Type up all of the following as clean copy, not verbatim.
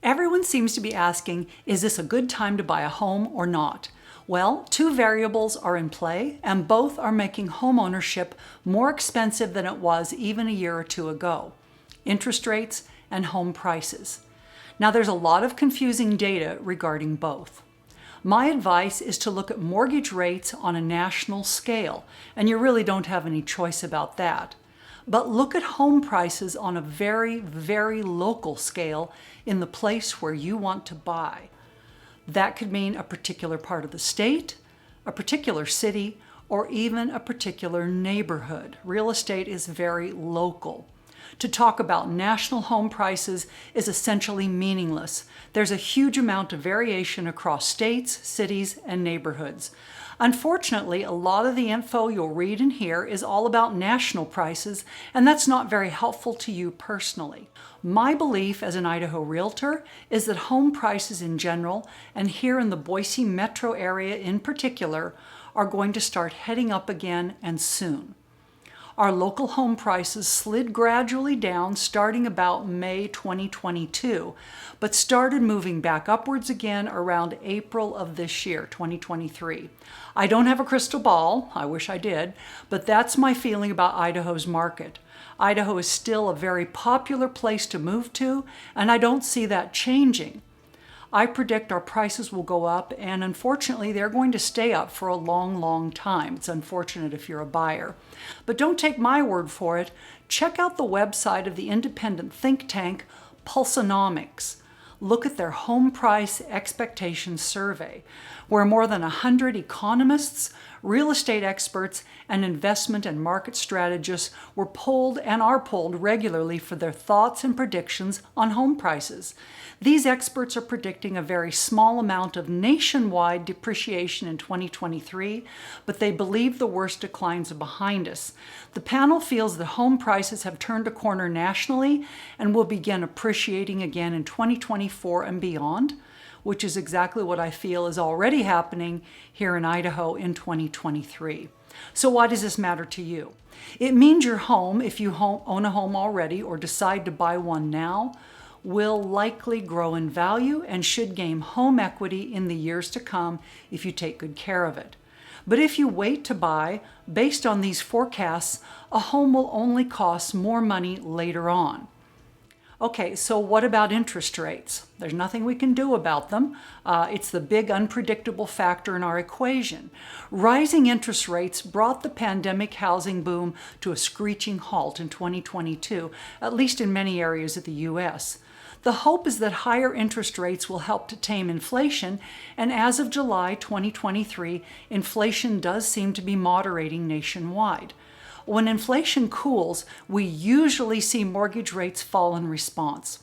Everyone seems to be asking, is this a good time to buy a home or not? Well, two variables are in play, and both are making home ownership more expensive than it was even a year or two ago: interest rates and home prices. Now, there's a lot of confusing data regarding both. My advice is to look at mortgage rates on a national scale, and you really don't have any choice about that. But look at home prices on a very, very local scale in the place where you want to buy. That could mean a particular part of the state, a particular city, or even a particular neighborhood. Real estate is very local. To talk about national home prices is essentially meaningless. There's a huge amount of variation across states, cities, and neighborhoods. Unfortunately, a lot of the info you'll read and hear is all about national prices, and that's not very helpful to you personally. My belief as an Idaho realtor is that home prices in general, and here in the Boise metro area in particular, are going to start heading up again, and soon. Our local home prices slid gradually down starting about May 2022, but started moving back upwards again around April of this year, 2023. I don't have a crystal ball, I wish I did, but that's my feeling about Idaho's market. Idaho is still a very popular place to move to, and I don't see that changing. I predict our prices will go up, and unfortunately, they're going to stay up for a long, long time. It's unfortunate if you're a buyer. But don't take my word for it. Check out the website of the independent think tank, Pulsenomics. Look at their home price expectations survey, where more than 100 economists, real estate experts, and investment and market strategists were polled and are polled regularly for their thoughts and predictions on home prices. These experts are predicting a very small amount of nationwide depreciation in 2023, but they believe the worst declines are behind us. The panel feels that home prices have turned a corner nationally and will begin appreciating again in 2024 and beyond, which is exactly what I feel is already happening here in Idaho in 2023. So why does this matter to you? It means your home, if you own a home already or decide to buy one now, will likely grow in value and should gain home equity in the years to come if you take good care of it. But if you wait to buy, based on these forecasts, a home will only cost more money later on. Okay, so what about interest rates? There's nothing we can do about them. It's the big unpredictable factor in our equation. Rising interest rates brought the pandemic housing boom to a screeching halt in 2022, at least in many areas of the U.S. The hope is that higher interest rates will help to tame inflation, and as of July 2023, inflation does seem to be moderating nationwide. When inflation cools, we usually see mortgage rates fall in response.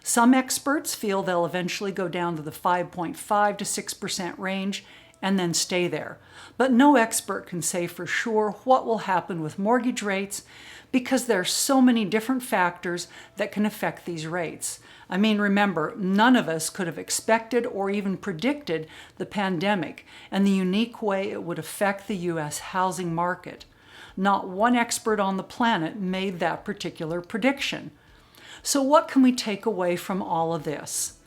Some experts feel they'll eventually go down to the 5.5 to 6% range and then stay there. But no expert can say for sure what will happen with mortgage rates because there are so many different factors that can affect these rates. I mean, remember, none of us could have expected or even predicted the pandemic and the unique way it would affect the U.S. housing market. Not one expert on the planet made that particular prediction. So what can we take away from all of this?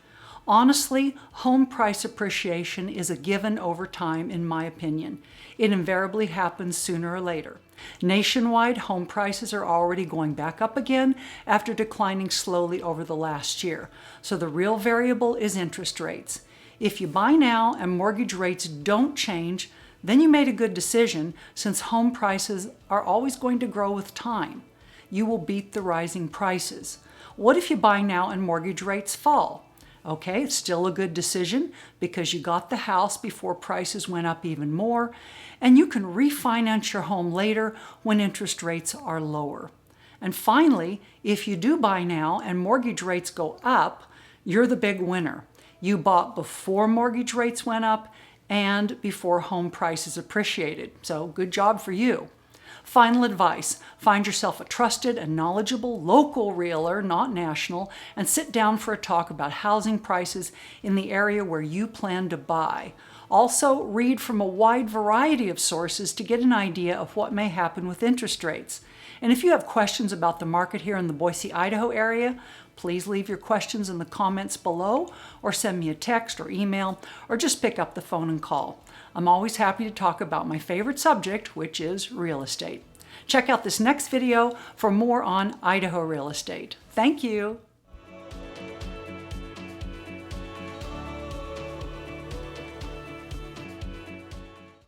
Honestly, home price appreciation is a given over time, in my opinion. It invariably happens sooner or later. Nationwide, home prices are already going back up again after declining slowly over the last year. So the real variable is interest rates. If you buy now and mortgage rates don't change, then you made a good decision, since home prices are always going to grow with time. You will beat the rising prices. What if you buy now and mortgage rates fall? Okay, it's still a good decision because you got the house before prices went up even more, and you can refinance your home later when interest rates are lower. And finally, if you do buy now and mortgage rates go up, you're the big winner. You bought before mortgage rates went up and before home prices appreciated. So good job for you. Final advice: find yourself a trusted and knowledgeable local realtor, not national, and sit down for a talk about housing prices in the area where you plan to buy. Also, read from a wide variety of sources to get an idea of what may happen with interest rates. And if you have questions about the market here in the Boise, Idaho area, please leave your questions in the comments below, or send me a text or email, or just pick up the phone and call. I'm always happy to talk about my favorite subject, which is real estate. Check out this next video for more on Idaho real estate. Thank you.